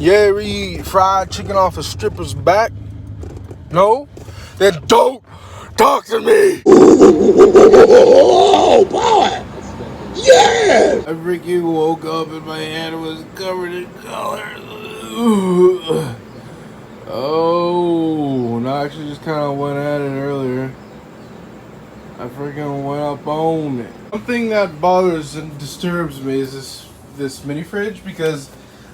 You ever eat fried chicken off a stripper's back? No? Then don't talk to me! Oh, boy! Yeah! I freaking woke up and my hand was covered in colors. Oh, no, I actually just kind of went at it earlier. I freaking went up on it. One thing that bothers and disturbs me is this mini fridge, because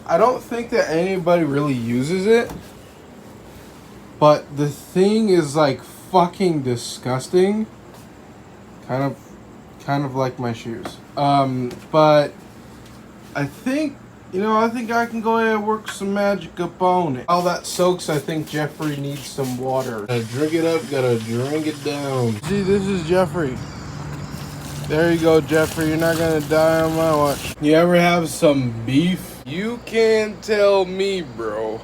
I don't think that anybody really uses it. But the thing is like fucking disgusting. Kind of like my shoes. But I think, I think I can go ahead and work some magic up on it. While that soaks, I think Jeffrey needs some water. Gotta drink it up, gotta drink it down. See, this is Jeffrey. There you go, Jeffrey. You're not gonna die on my watch. You ever have some beef? You can't tell me, bro.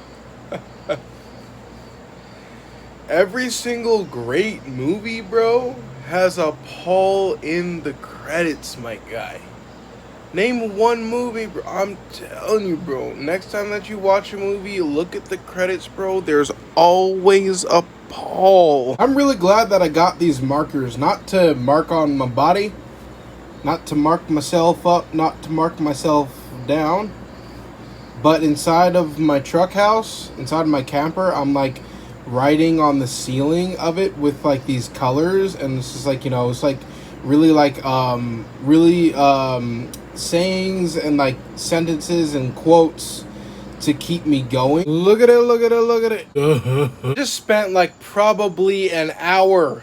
Every single great movie, bro, has a Paul in the credits, my guy. Name one movie, bro. I'm telling you, bro. Next time that you watch a movie, look at the credits, bro. There's always a Paul. I'm really glad that I got these markers. Not to mark on my body. Not to mark myself up. Not to mark myself down. But inside of my truck house, inside my camper, I'm like writing on the ceiling of it with like these colors, and it's just like, it's like really like sayings and like sentences and quotes to keep me going. Look at it, look at it, look at it. Just spent like probably an hour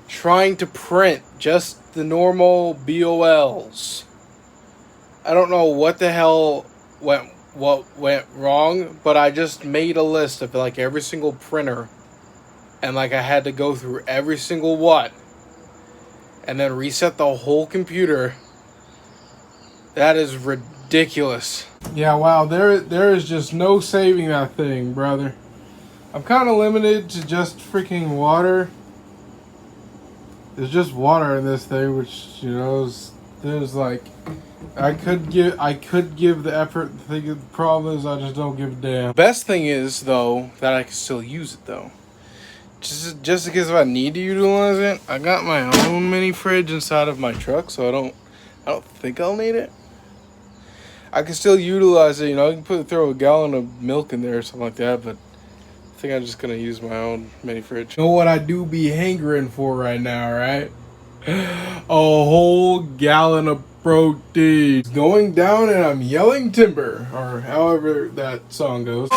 trying to print just the normal BOLs. I don't know what the hell what went wrong, but I just made a list of like every single printer, and like I had to go through every single one and then reset the whole computer. That is ridiculous. Yeah, wow, there is just no saving that thing, brother. I'm kind of limited to just freaking water. There's just water in this thing, which, there's like, I could give the effort. The problem is I just don't give a damn. Best thing is, though, that I can still use it, though. Just in case if I need to utilize it, I got my own mini fridge inside of my truck, so I don't think I'll need it. I can still utilize it, I can throw a gallon of milk in there or something like that, but I think I'm just gonna use my own mini fridge. You know what I do be hankering for right now, right? A whole gallon of protein. It's going down and I'm yelling timber, or however that song goes.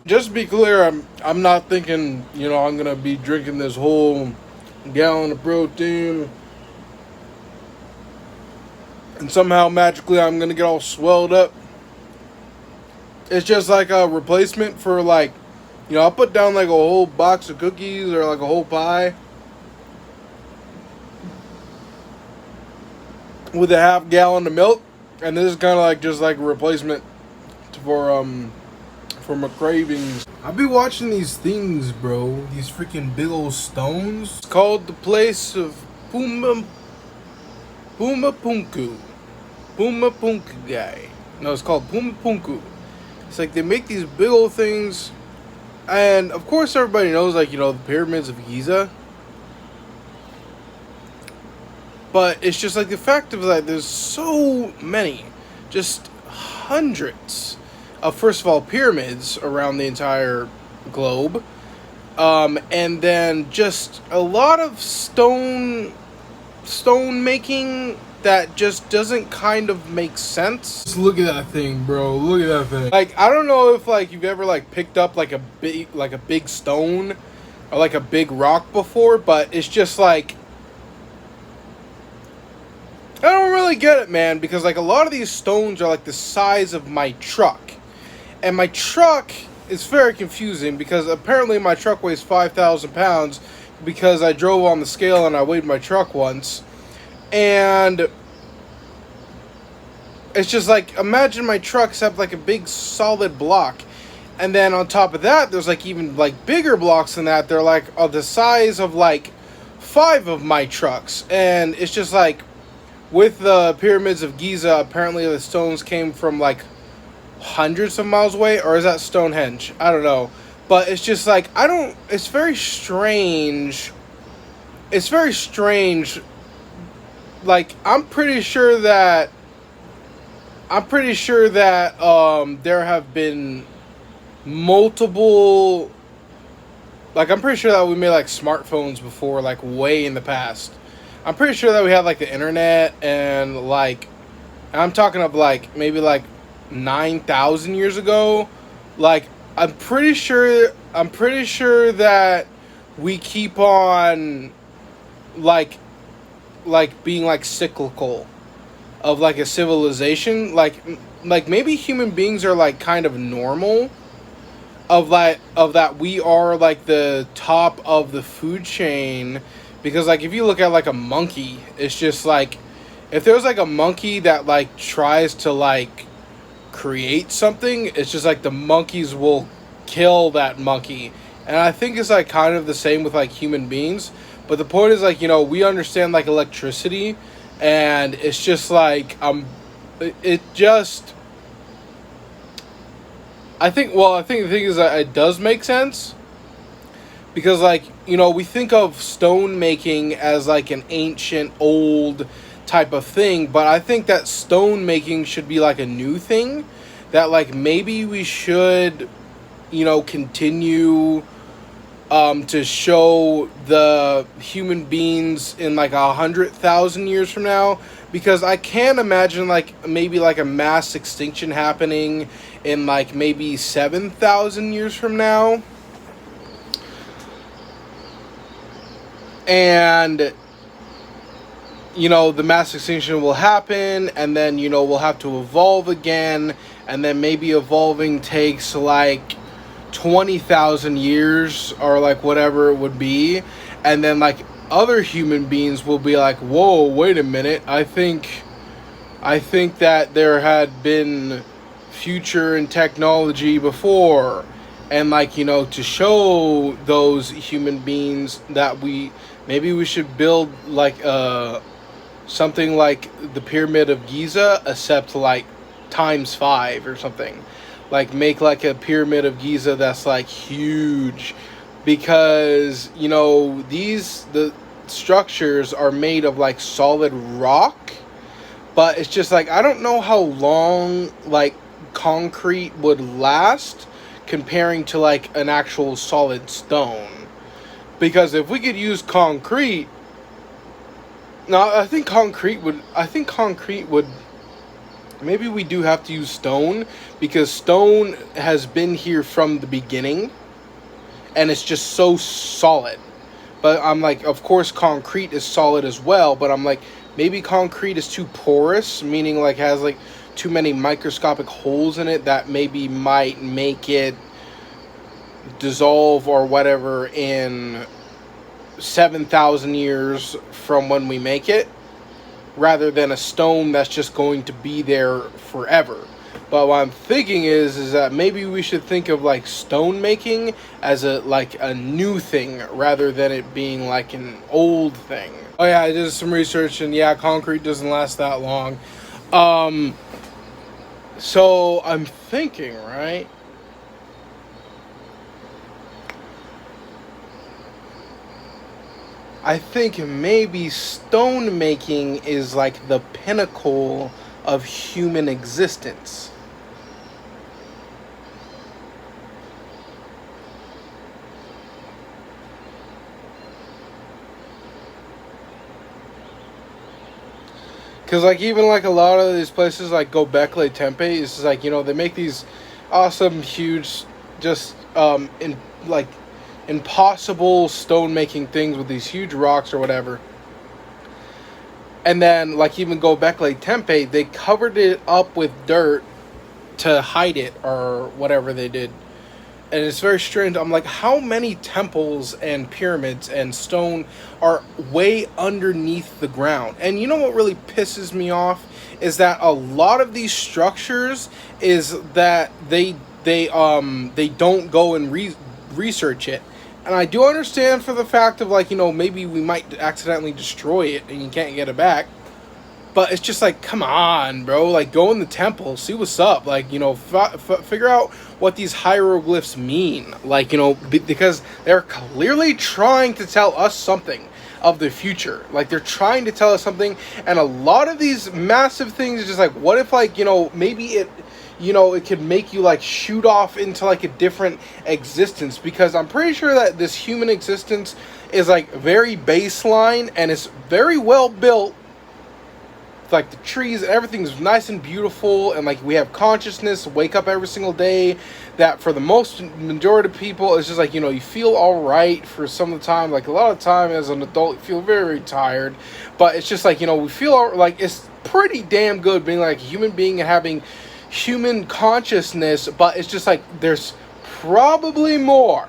Just to be clear, I'm not thinking, I'm gonna be drinking this whole gallon of protein and somehow magically I'm gonna get all swelled up. It's just like a replacement for like, I'll put down like a whole box of cookies or like a whole pie with a half gallon of milk, and this is kind of like just like a replacement for my cravings. I be watching these things, bro. These freaking big old stones. It's called the place of Pumapunku guy. No, it's called Pumapunku. It's like they make these big old things, and of course everybody knows, like, the pyramids of Giza. But it's just like the fact of like there's so many, just hundreds of, first of all, pyramids around the entire globe, and then just a lot of stone making that just doesn't kind of make sense. Just look at that thing, bro. Look at that thing. Like, I don't know if like you've ever like picked up like a big stone or like a big rock before, but it's just like, I don't really get it, man, because like a lot of these stones are like the size of my truck. And my truck is very confusing because apparently my truck weighs 5,000 pounds because I drove on the scale and I weighed my truck once. And it's just like, imagine my truck except like a big solid block. And then on top of that, there's like even like bigger blocks than that. They're like the size of like 5 of my trucks. And it's just like, with the pyramids of Giza, apparently the stones came from like hundreds of miles away, or is that Stonehenge? I don't know. But it's just like, I don't, it's very strange. It's very strange. Like, I'm pretty sure that there have been multiple, like, I'm pretty sure that we made like smartphones before, like way in the past. I'm pretty sure that we had like the internet, and like, I'm talking of like maybe like 9,000 years ago. Like, I'm pretty sure that we keep on like being like cyclical of like a civilization, like maybe human beings are like kind of normal, of that we are like the top of the food chain. Because like if you look at like a monkey, it's just like, if there's like a monkey that like tries to like create something, it's just like the monkeys will kill that monkey. And I think it's like kind of the same with like human beings. But the point is, like, we understand like electricity, and it's just like, it just, I think the thing is that it does make sense, because like, we think of stone making as like an ancient old type of thing, but I think that stone making should be like a new thing, that like maybe we should, continue to show the human beings in like 100,000 years from now, because I can't imagine like maybe like a mass extinction happening in like maybe 7,000 years from now. And the mass extinction will happen, and then we'll have to evolve again, and then maybe evolving takes like 20,000 years, or like whatever it would be. And then like other human beings will be like, whoa, wait a minute, I think that there had been future and technology before. And like, to show those human beings that maybe we should build like something like the Pyramid of Giza, except like times 5 or something. Like, make like a Pyramid of Giza that's like huge, because the structures are made of like solid rock. But it's just like, I don't know how long like concrete would last comparing to like an actual solid stone. Because if we could use concrete, no, I think concrete would, maybe we do have to use stone, because stone has been here from the beginning, and it's just so solid. But I'm like, of course concrete is solid as well, but I'm like, maybe concrete is too porous, meaning like has like too many microscopic holes in it that maybe might make it dissolve or whatever in 7,000 years from when we make it, rather than a stone that's just going to be there forever. But what I'm thinking is that maybe we should think of like stone making as a new thing, rather than it being like an old thing. Oh yeah, I did some research, and yeah, concrete doesn't last that long. So I'm thinking, right? I think maybe stone making is like the pinnacle of human existence. Because like even like a lot of these places like Gobekli Tepe, it's just like, they make these awesome, huge, just in like impossible stone making things with these huge rocks or whatever. And then like even Gobekli Tepe, they covered it up with dirt to hide it or whatever they did. And it's very strange. I'm like, how many temples and pyramids and stone are way underneath the ground? And you know what really pisses me off is that a lot of these structures is that they don't go and research it. And I do understand for the fact of like, maybe we might accidentally destroy it and you can't get it back. But it's just like, come on, bro. Like, go in the temple, see what's up. Like, you know, figure out what these hieroglyphs mean. Like, you know, because they're clearly trying to tell us something of the future. Like, they're trying to tell us something. And a lot of these massive things is just like, what if, like, you know, maybe it, you know, it could make you, like, shoot off into, like, a different existence. Because I'm pretty sure that this human existence is, like, very baseline and it's very well built. Like, the trees, everything's nice and beautiful, and like we have consciousness, wake up every single day. That for the most majority of people, it's just like, you know, you feel all right for some of the time. Like, a lot of time as an adult, you feel very, very tired, but it's just like, you know, we feel like it's pretty damn good being like a human being and having human consciousness. But it's just like there's probably more